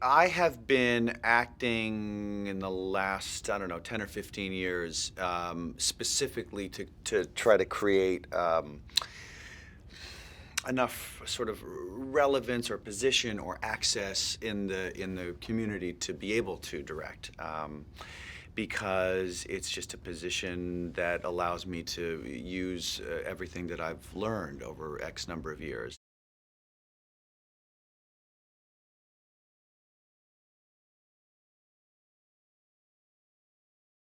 I have been acting in the last, I don't know, 10 or 15 years, specifically to try to create enough sort of relevance or position or access in the community to be able to direct. Because it's just a position that allows me to use everything that I've learned over X number of years.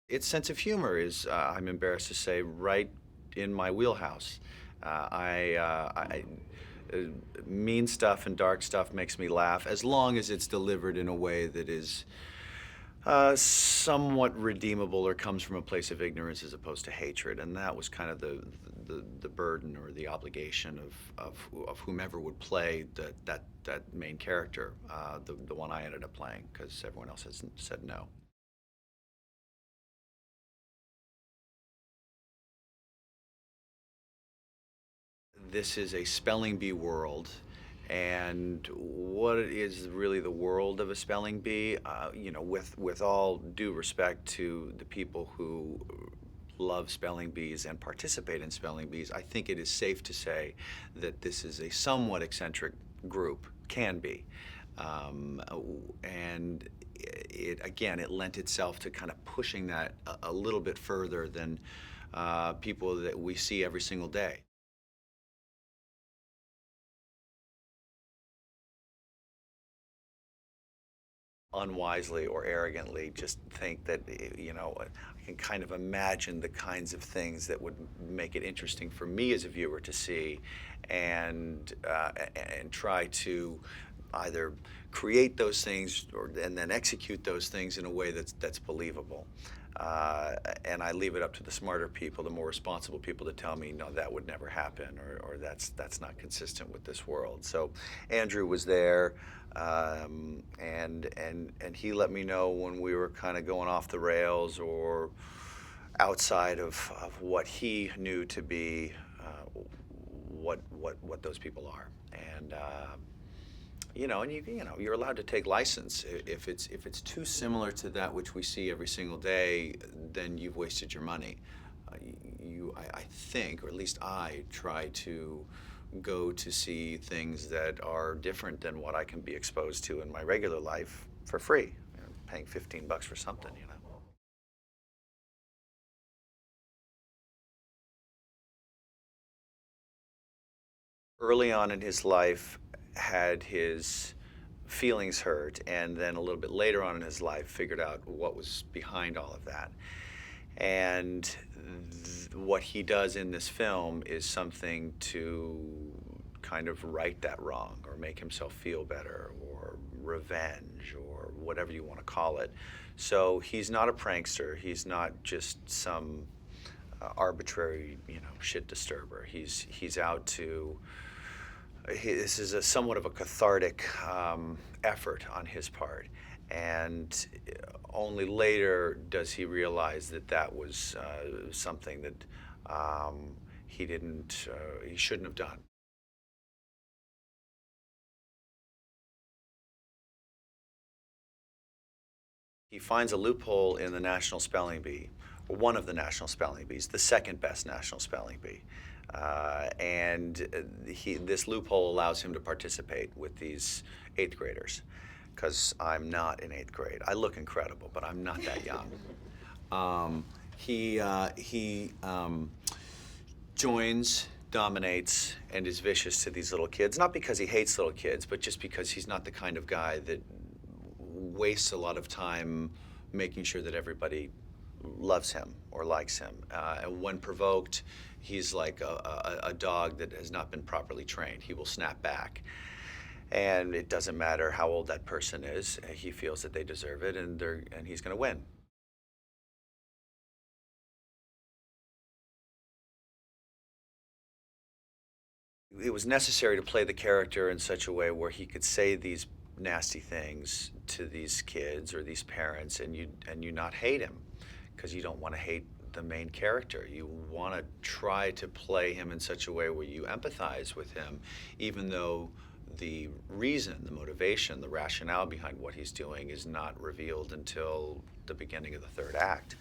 Its sense of humor is, I'm embarrassed to say, right in my wheelhouse. Uh, mean stuff and dark stuff makes me laugh as long as it's delivered in a way that is somewhat redeemable or comes from a place of ignorance as opposed to hatred. And that was kind of the burden or the obligation of whomever would play that main character, the one I ended up playing, because everyone else has said no. This is a spelling bee world, and what is really the world of a spelling bee? With all due respect to the people who love spelling bees and participate in spelling bees, I think it is safe to say that this is a somewhat eccentric group, can be. Um, and it again, it lent itself to kind of pushing that a little bit further than people that we see every single day. Unwisely or arrogantly just think that, I can kind of imagine the kinds of things that would make it interesting for me as a viewer to see, and try to either create those things and then execute those things in a way that's believable. And I leave it up to the smarter people, the more responsible people, to tell me, no, that would never happen, or that's not consistent with this world. So Andrew was there, and he let me know when we were kind of going off the rails or outside of what he knew to be what those people are. And and you're allowed to take license. If it's too similar to that which we see every single day, then you've wasted your money. I think, or at least I try to go to see things that are different than what I can be exposed to in my regular life for free. Paying $15 for something. Early on in his life, had his feelings hurt, and then a little bit later on in his life figured out what was behind all of that. And what he does in this film is something to kind of right that wrong or make himself feel better or revenge or whatever you want to call it. So he's not a prankster. He's not just some arbitrary, shit disturber. He's out to. This is a somewhat of a cathartic effort on his part, and only later does he realize that that was something that he didn't, he shouldn't have done. He finds a loophole in the National Spelling Bee, or one of the National Spelling Bees, the second best National Spelling Bee. And this loophole allows him to participate with these eighth graders, because I'm not in eighth grade. I look incredible, but I'm not that young. He joins, dominates, and is vicious to these little kids, not because he hates little kids, but just because he's not the kind of guy that wastes a lot of time making sure that everybody loves him or likes him. And when provoked, he's like a dog that has not been properly trained. He will snap back. And it doesn't matter how old that person is. He feels that they deserve it, and he's going to win. It was necessary to play the character in such a way where he could say these nasty things to these kids or these parents, and you not hate him, because you don't want to hate the main character. You want to try to play him in such a way where you empathize with him, even though the reason, the motivation, the rationale behind what he's doing is not revealed until the beginning of the third act.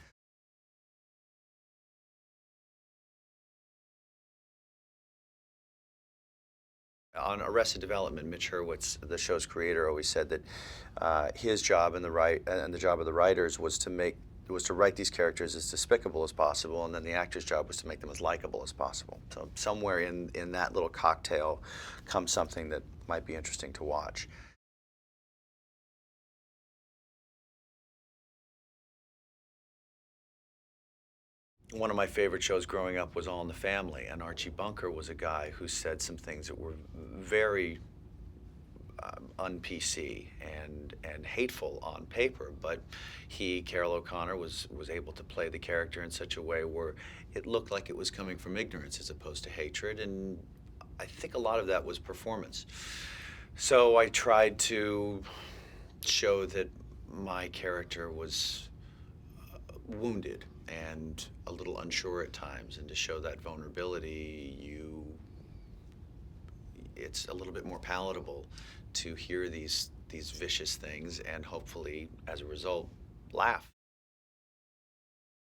On Arrested Development, Mitch Hurwitz, the show's creator, always said that his job and the job of the writers was to write these characters as despicable as possible, and then the actor's job was to make them as likable as possible. So somewhere in that little cocktail comes something that might be interesting to watch. One of my favorite shows growing up was All in the Family, and Archie Bunker was a guy who said some things that were very un-PC and hateful on paper, but Carol O'Connor was able to play the character in such a way where it looked like it was coming from ignorance as opposed to hatred, and I think a lot of that was performance. So I tried to show that my character was wounded and a little unsure at times, and to show that vulnerability, it's a little bit more palatable to hear these vicious things and hopefully, as a result, laugh.